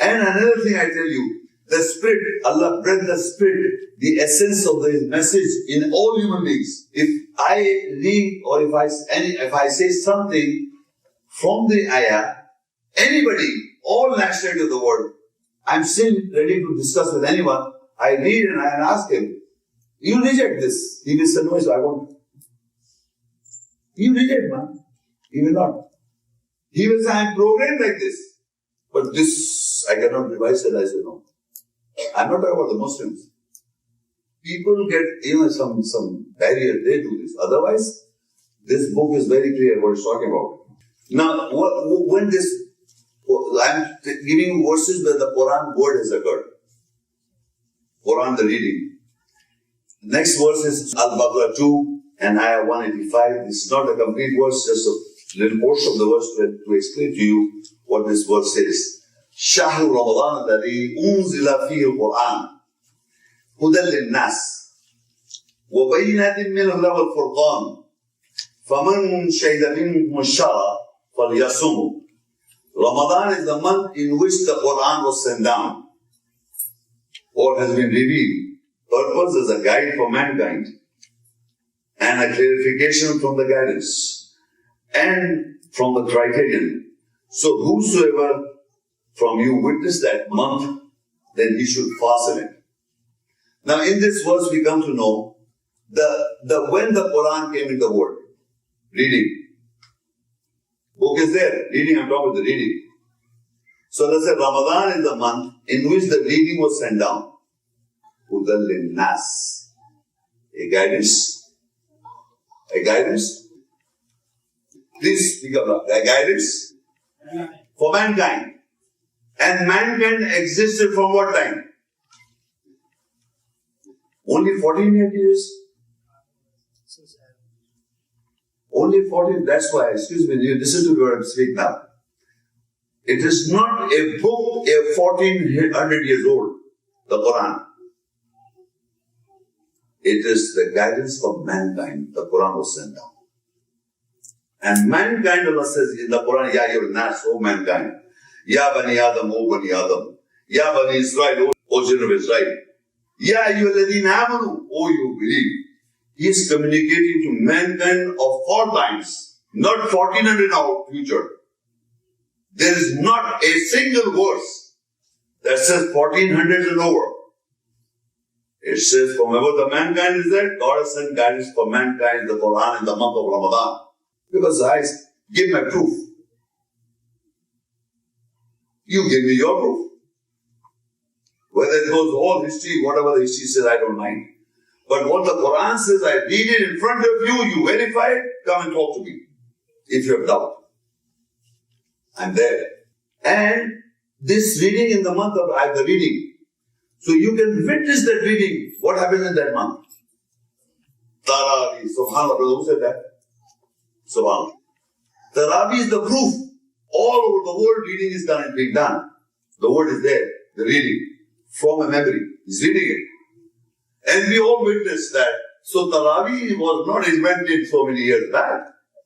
And another thing I tell you, the spirit, Allah breathed the spirit, the essence of the message in all human beings. If I read or if I say something from the ayah, anybody, all nationality of the world, I'm still ready to discuss with anyone. I read and I ask him, you reject this. He will say, no, I won't. You reject, man. He will not. He will say, I'm programmed like this. But this, I cannot revise it. I say, no. I'm not talking about the Muslims. People get, some barrier, they do this. Otherwise, this book is very clear what it's talking about. Now, when this, I'm giving you verses where the Quran word has occurred. Quran, the reading. Next verse is Al-Baqara 2 and Ayah 185. This is not a complete verse, just a little portion of the verse to explain to you what this verse says. شهر رمضان الذي أنزل فيه القرآن هدى للناس وبينات من الهدى والفرقان فمن شهد منكم الشهر فليصمه. Ramadan is the month in which the Quran was sent down or has been revealed. Purpose is a guide for mankind and a clarification from the guidance and from the criterion. So whosoever from you witness that month, then he should fast in it. Now in this verse we come to know when the Quran came in the world. Reading. Book is there. Reading, I'm talking about the reading. So let's say Ramadan is the month in which the reading was sent down. Hudal linnas. A guidance. A guidance. Please speak up. A guidance for mankind. And mankind existed from what time? Only 14 years? Only 14, that's why, excuse me, you listen to what I speak now. It is not a book, 1400 years old, the Quran. It is the guidance for mankind. The Quran was sent down. And mankind, Allah says in the Quran, Ya ayyuhan nas, O mankind. Ya bani Adam, O bani Adam. Ya bani Israel, O children of Israel. Ya ayyuhalladhina amanu, O you believe. He is communicating to mankind of all times, not 1400 now, future. There is not a single verse that says 1400 and over. It says from above the mankind is there, God has sent guidance for mankind, the Quran in the month of Ramadan. Because I give my proof. You give me your proof. Whether it goes all history, whatever the history says, I don't mind. But what the Quran says, I read it in front of you, you verify it, come and talk to me. If you have doubt. I'm there. And this reading in the month of the reading. So you can witness that reading. What happens in that month? Taraweeh. Subhanallah, brother, who said that? Subhanallah. Taraweeh is the proof. All over the world reading is done and being done. The word is there. The reading. From a memory. He's reading it. And we all witnessed that. So Taraweeh was not invented so many years back.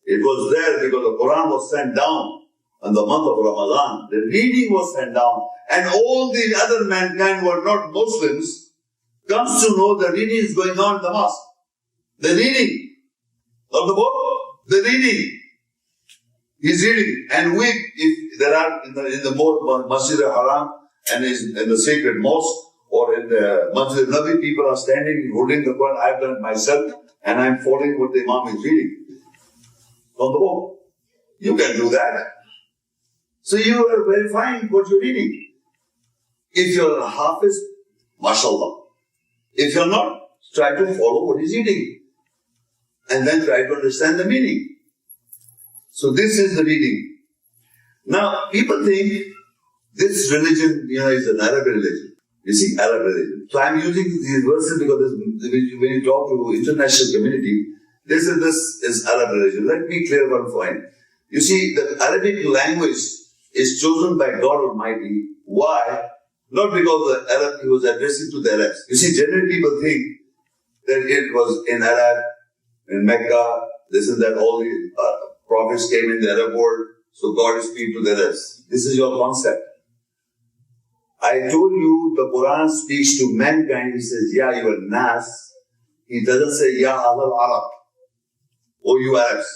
It was there because the Quran was sent down in the month of Ramadan. The reading was sent down. And all the other mankind who are not Muslims comes to know the reading is going on in the mosque. The reading of the book, the reading. He's reading. And we, if there are in the Masjid al-Haram and in the sacred mosque, or in the Masjid al-Nabi, people are standing, holding the Quran. I've done it myself, and I'm following what the Imam is reading from the book. You can do that. So you are verifying what you're reading. If you're a Hafiz, mashallah. If you're not, try to follow what he's reading. And then try to understand the meaning. So this is the reading. Now, people think this religion, is an Arab religion. You see, Arab religion. So I'm using these verses because when you talk to international community, they say this is Arab religion. Let me clear one point. You see, the Arabic language is chosen by God Almighty. Why? Not because the Arab, he was addressing to the Arabs. You see, generally people think that it was in Arab, in Mecca, this and that, all the prophets came in the Arab world, so God is speaking to the Arabs. This is your concept. I told you the Quran speaks to mankind. He says, Ya ayyuhan nas. He doesn't say, Ya ahlal Arab. Oh, you Arabs.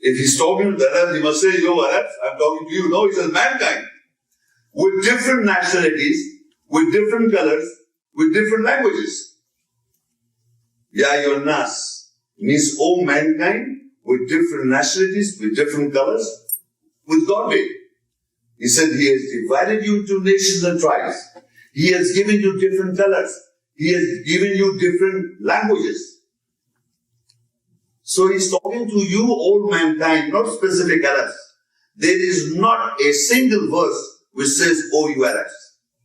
If he's talking to the Arabs, he must say, Yo Arabs, I'm talking to you. No, he says mankind. With different nationalities, with different colors, with different languages. Ya ayyuhan nas means, oh mankind, with different nationalities, with different colors, with Godhead. He said, He has divided you into nations and tribes. He has given you different colors. He has given you different languages. So He's talking to you, all mankind, not specific Arabs. There is not a single verse which says, oh, you Arabs,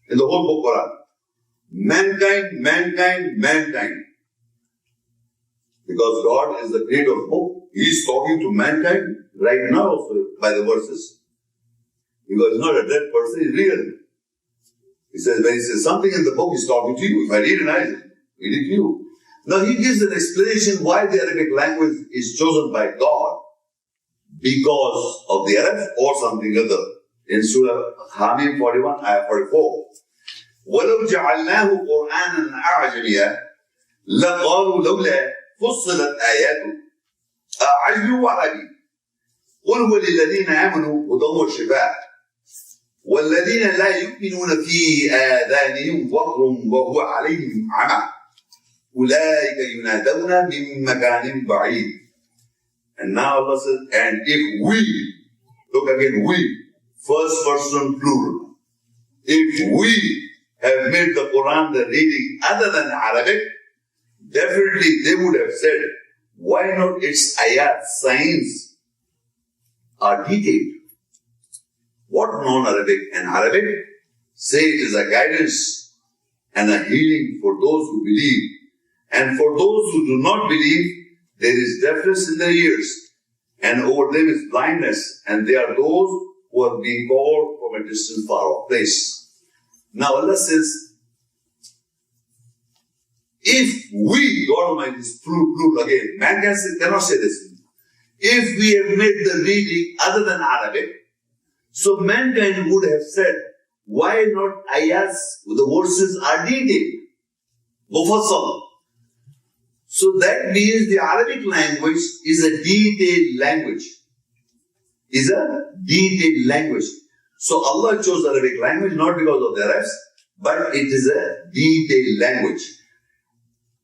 in the whole book Quran. Mankind, mankind, mankind. Because God is the creator of the book. He is talking to mankind right now also by the verses. Because he's not a dead person, he's real. He says, when he says something in the book, he's talking to you. If I read it, read it to you. Now he gives an explanation why the Arabic language is chosen by God because of the Arabs or something other. In Surah Ha-Meem 41, ayah 44. وَلَوْ جَعَلْنَاهُ قُرْآنًا أَعْجَمِيًا لَقَالُوا لَوْلَا فُصِّلَتْ آيَاتُهُ أَعْجَمِيٌّ وَعَرَبِيٌّ قُلْ هُوَ لِلَّذِينَ آمَنُوا هُدًى وَشِفَاءٌ وَالَّذِينَ لَا يُؤْمِنُونَ فِي آذَانِهِمْ وَقْرٌ وَهُوَ عَلَيْهِمْ عَمًى أُولَٰئِكَ يُنَادَوْنَ مِن مَّكَانٍ بَعِيدٍ. And now Allah says, and if we, look again, we, first person plural, if we have made the Quran the reading other than Arabic, definitely they would have said, why not its ayat, signs, are detailed? What non-Arabic and Arabic? Say it is a guidance and a healing for those who believe. And for those who do not believe, there is deafness in their ears, and over them is blindness, and they are those who are being called from a distant far off place. Now Allah says, if we, God Almighty is plural again, man cannot say this. If we have made the reading other than Arabic, so mankind would have said, why not ayats, the verses are detailed, mufassal. So that means the Arabic language is a detailed language. Is a detailed language. So Allah chose Arabic language not because of the Arabs, but it is a detailed language.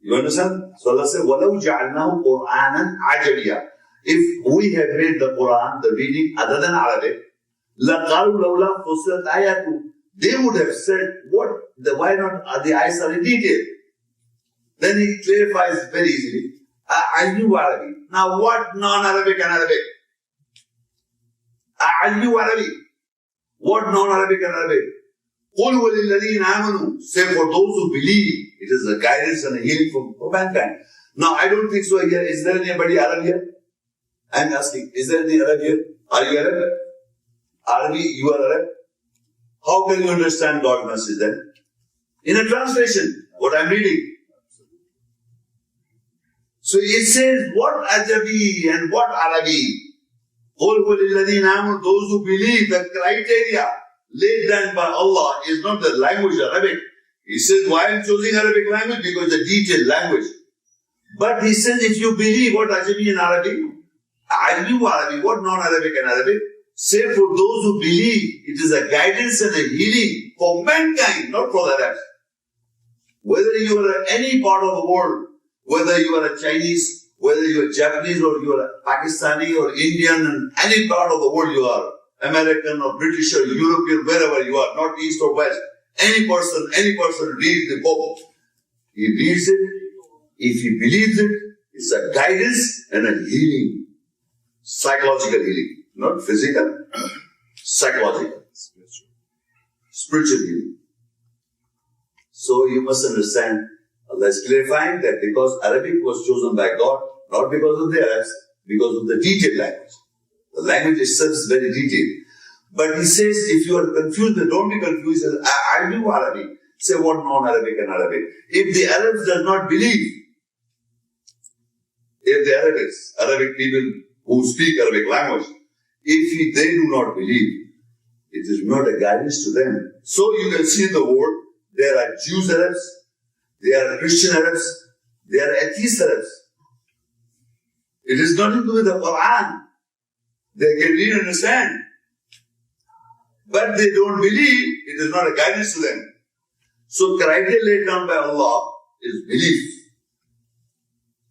You understand? So Allah said, وَلَوْ جَعَلْنَاهُ قُرْآنًا عَجَبِيًا. If we have made the Quran, the reading other than Arabic, لَقَالُوا لَوْلَا فُصِّلَتْ آيَاتُهُ. They would have said, why not the ayats are in detail? Then he clarifies very easily. I knew Arabic. Now what non-Arabic and Arabic? I knew Arabic. What non-Arabic and Arabic? قُلْ وَلِلَّذِينَ آمَنُوا. Say for those who believe, it is a guidance and a healing for mankind. Now I don't think so here. Is there anybody Arab here? I'm asking, is there any Arab here? Are you Arab? Arabi, you are Arab? How can you understand God's message then? In a translation, what I'm reading. So it says, what Ajabi and what Arabi? Those who believe the criteria laid down by Allah is not the language Arabic. He says, why I'm choosing Arabic language? Because it's a detailed language. But he says, if you believe what Ajabi and Arabic, Arabic, what non-Arabic and Arabic? Say for those who believe, it is a guidance and a healing for mankind, not for the Arabs. Whether you are in any part of the world, whether you are a Chinese, whether you are Japanese or you are a Pakistani or Indian, and any part of the world you are, American or British or European, wherever you are, not East or West, any person reads the book. He reads it, if he believes it, it's a guidance and a healing. Psychological healing, not physical, psychological, spiritual healing. So you must understand, Allah is clarifying that because Arabic was chosen by God, not because of the Arabs, because of the detailed language. The language itself is very detailed. But he says, if you are confused, then don't be confused. He says, I knew Arabic. Say what non-Arabic and Arabic. If the Arabs does not believe, if the Arabic people who speak Arabic language, if they do not believe, It is not a guidance to them. So you can see in the world, there are Jews Arabs, there are Christian Arabs, there are atheist Arabs. It is nothing to do with the Quran. They can read and understand. But they don't believe, it is not a guidance to them. So criteria laid down by Allah is belief.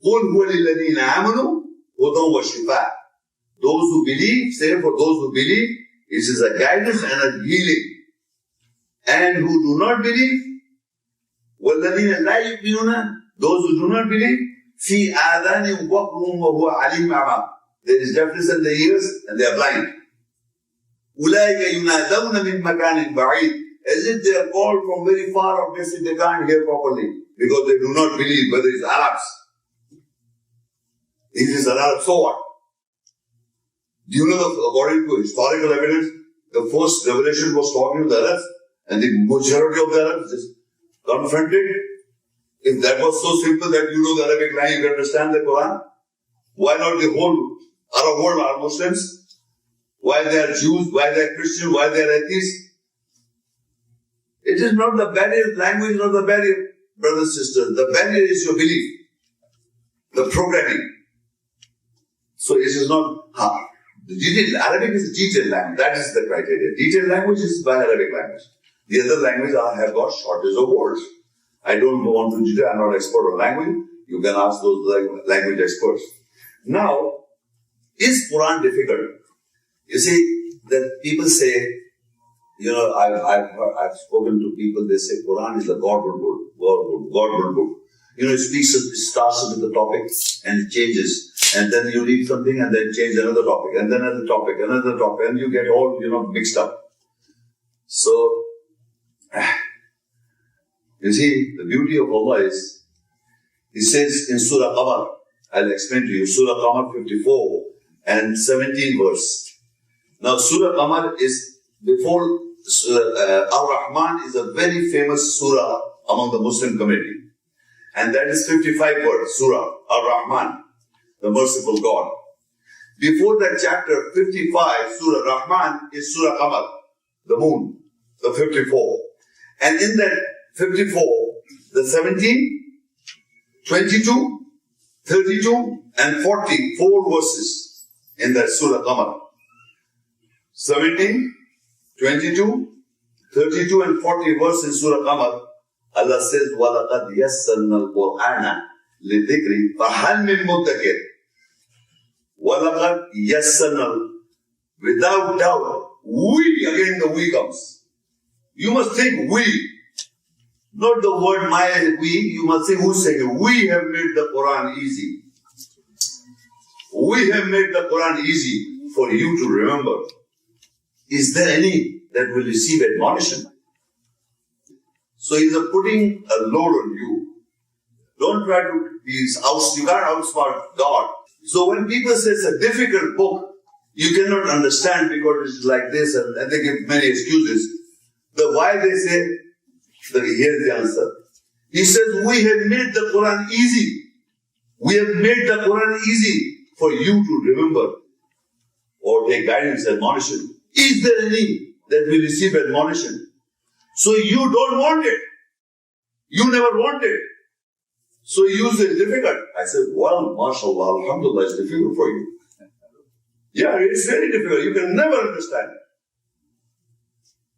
قُلْ هُوَ لِلَّذِينَ آمَنُوا هُدًى وَشِفَاءً. Those who believe, say for those who believe, it is a guidance and a healing. And who do not believe, وَالَّذِينَ لَا يُؤْمِنُونَ, those who do not believe, فِي آذَانِهِمْ وَقْرٌ وَهُوَ عَلِيمٌ أَعْمَى. There is deafness in the ears and they are blind. أُولَٰئِكَ يُنَادَوْنَ مِنْ مَكَانٍ بَعِيدٍ. As if they are called from very far off, they can't hear properly because they do not believe whether it's Arabs. If it is an Arab, so what? Do you know that according to historical evidence, the first revelation was talking to the Arabs and the majority of the Arabs just confronted? If that was so simple that you know the Arabic language, you can understand the Quran, why not the whole Arab world are Muslims? Why they are Jews? Why they are Christian? Why they are atheists? It is not the barrier, language is not the barrier, brothers and sisters. The barrier is your belief, the programming. So it is not hard. Arabic is a detailed language. That is the criteria. Detailed language is by Arabic language. The other languages have got shortage of words. I don't go on to detail. I'm not expert on language. You can ask those language experts. Now, is Quran difficult? You see, that people say, you know, I've spoken to people, they say Quran is a Godward book. You know, it starts with the topic and it changes. And then you read something and then change another topic, and then another topic, and you get all, mixed up. So, you see, the beauty of Allah is, He says in Surah Qamar, I'll explain to you, Surah Qamar 54 and 17 verse. Now, Surah Qamar is before Ar-Rahman is a very famous surah among the Muslim community. And that is 55 verse, Surah Ar-Rahman, the merciful God. Before that chapter 55, Surah Rahman is Surah Qamar, the moon, the 54. And in that 54, the 17, 22, 32 and 40, 4 verses in that Surah Qamar. 17, 22, 32 and 40 verses in Surah Qamar, Allah says, وَلَقَدْ يَسَّرْنَا الْقُرْآنَ لِلذِّكْرِ فَهَلْ مِن مُدَّكِرٍ. وَلَقَدْ يَسَّرْنَا, without doubt, we, again the we comes. You must think we, not the word my, we, you must say who's saying it. We have made the Quran easy. We have made the Quran easy for you to remember. Is there any that will receive admonition? So he's putting a load on you. Don't try to be you can't outsmart God. So when people say it's a difficult book, you cannot understand because it's like this, and they give many excuses. The why they say, here's the answer. He says, we have made the Quran easy. We have made the Quran easy for you to remember or take guidance, admonition. Is there any that will receive admonition? So you don't want it. You never want it. So you say it's difficult. I said, well, mashallah, alhamdulillah, it's difficult for you. Yeah, it's very difficult. You can never understand it.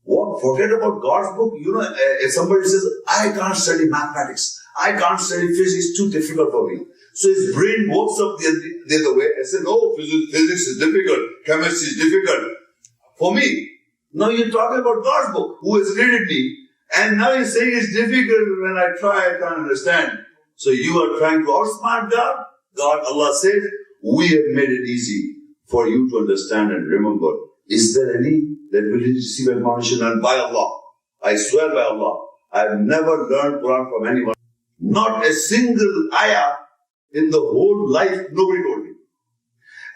What? Forget about God's book. If somebody says, I can't study mathematics, I can't study physics, too difficult for me. So his brain works up the other way. I said, no, physics is difficult, chemistry is difficult for me. Now you're talking about God's book, who has created me, and now you're saying it's difficult when I try, I can't understand. So you are trying to outsmart God. Allah said, we have made it easy for you to understand and remember. Is there any that will receive admonition? And by Allah, I swear by Allah, I have never learned Quran from anyone. Not a single ayah in the whole life, nobody told me.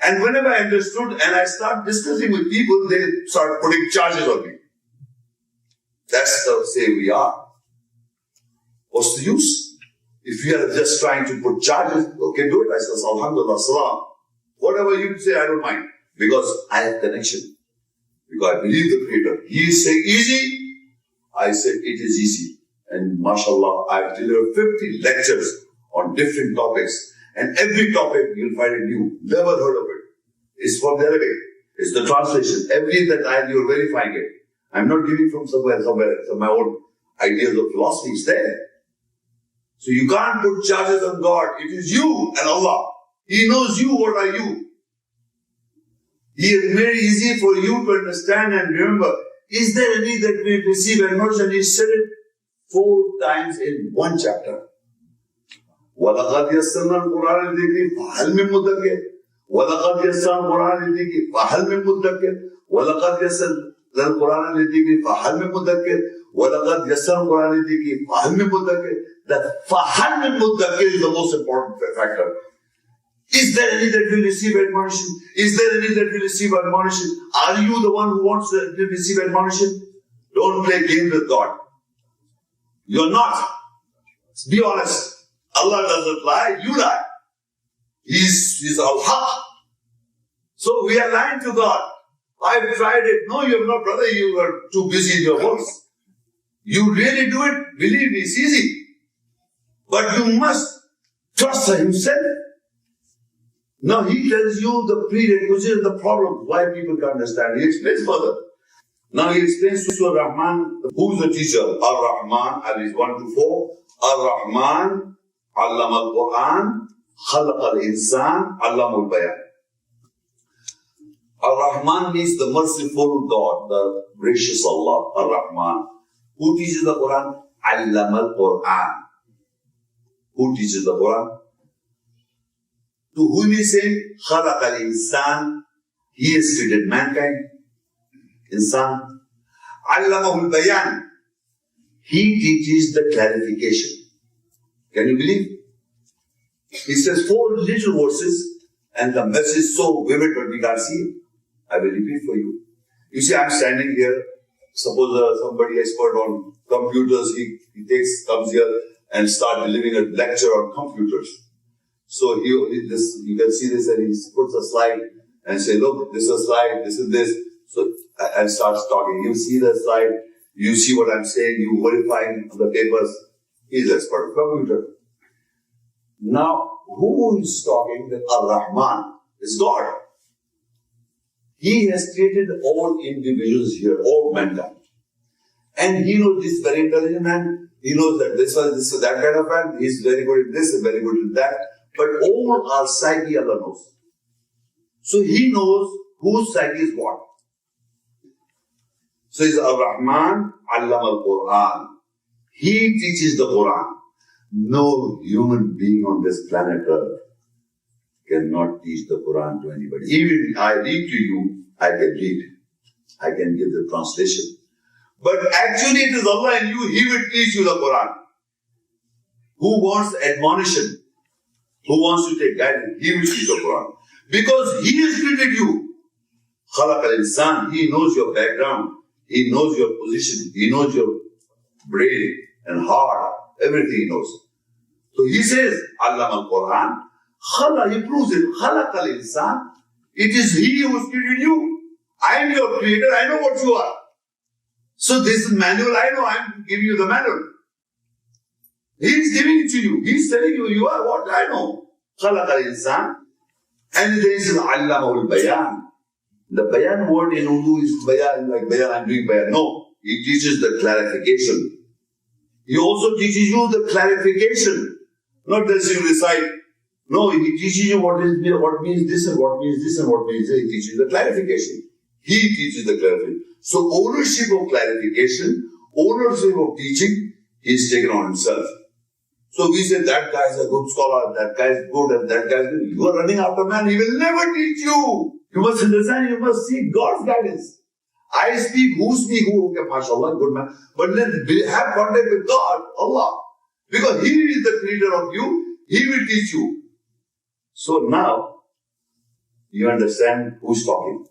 And whenever I understood and I start discussing with people, they start putting charges on me. That's the say we are. What's the use? If you are just trying to put charges, okay, do it. I say, alhamdulillah, salam. Whatever you say, I don't mind. Because I have connection. Because I believe the Creator. He is saying easy, I said it is easy. And mashallah, I've delivered 50 lectures on different topics. And every topic you'll find it new. Never heard of it. It's from the Arabic. It's the translation. Every that you're verifying it. I'm not giving from somewhere. So my own ideas of philosophy is there. So you can't put charges on God. It is you and Allah. He knows you. What are you? He has made it easy for you to understand and remember. Is there any that we receive admonition? He said it 4 times in one chapter. وَلَقَدْ يَسَّرْنَا الْقُرْآنَ لِلذِّكْرِ فَهَلْ مِن مُدَّكِرٍ وَلَقَدْ يَسَّرْنَا الْقُرْآنَ لِلذِّكْرِ فَهَلْ مِن مُدَّكِرٍ وَلَقَدْ يَسَّرْنَا الْقُرْآنَ لِلذِّكْرِ فَهَلْ مِن مُدَّكِرٍ وَلَقَدْ يَسَّرْنَا الْقُرْآنَ لِلذِّكْرِ فَهَلْ مِن مُدَّكِرٍ. The فَهَلْ مِن مُدَّكِرٍ is the most important factor. Is there any that will receive admonition? Is there any that will receive admonition? Are you the one who wants to receive admonition? Don't play games with God. You're not. Be honest. Allah doesn't lie, you lie. He's Al-Haq. So we are lying to God. I've tried it. No, you have not, brother. You are too busy in your works. You really do it. Believe me, it's easy. But you must trust Himself. Now He tells you the prerequisites and the problems, why people can't understand. He explains further. Now He explains to Ar-Rahman, who is the teacher? Ar-Rahman, Al 1 to 4. Ar-Rahman, Allama al-Quran, Khalaqa al-Insan, Allama al-Bayan. Ar-Rahman means the merciful God, the gracious Allah, Ar-Rahman. Who teaches the Quran? Allama al-Quran. Who teaches the Quran? To whom He is saying, Khalaqa al-Insan, He has created mankind, Insan. Allama al-Bayan, He teaches the clarification. Can you believe? He says 4 little verses and the message is so vivid but we can't see it. I will repeat for you. You see, I'm standing here. Suppose somebody expert on computers, he comes here and start delivering a lecture on computers. So you can see this and he puts a slide and say, look, this is a slide, this is this. So, and starts talking. You see the slide, you see what I'm saying, you verifying the papers. He's an expert of computer. Now, who is talking? That Ar-Rahman is God. He has created all individuals here, all mankind. And He knows this very intelligent man. He knows that this is that kind of man. He's very good at this and very good at that. But all our psyche Allah knows. So He knows whose psyche is what. So He's Ar-Rahman, Allama al-Quran. He teaches the Quran. No human being on this planet Earth cannot teach the Quran to anybody. Even I read to you, I can read. I can give the translation. But actually it is Allah and you, He will teach you the Quran. Who wants admonition? Who wants to take guidance? He will teach the Quran. Because He has created you. Khalaq al-insan. He knows your background. He knows your position. He knows your brain and heart. Everything He knows. So He says, Allama al-Quran. He proves it. Khalaq al-insan. It is He who has created you. I am your creator. I know what you are. So this manual, I know. I am giving you the manual. He is giving it to you. He is telling you, you are what I know. Khalaq al-insan. And there is Allama al-Bayan. The Bayan word in Urdu is Bayan, like Bayan, I'm doing Bayan. No. He teaches the clarification. He also teaches you the clarification. Not just you recite. No, He teaches you what means this and what means this and what means this. He teaches the clarification. He teaches the clarification. So ownership of clarification, ownership of teaching, He's taken on Himself. So we say that guy is a good scholar, that guy is good and that guy is good. You are running after man, He will never teach you. You must understand, you must seek God's guidance. I speak, who, okay, mashallah, good man. But then have contact with God, Allah. Because He is the creator of you, He will teach you. So now, you understand who's talking.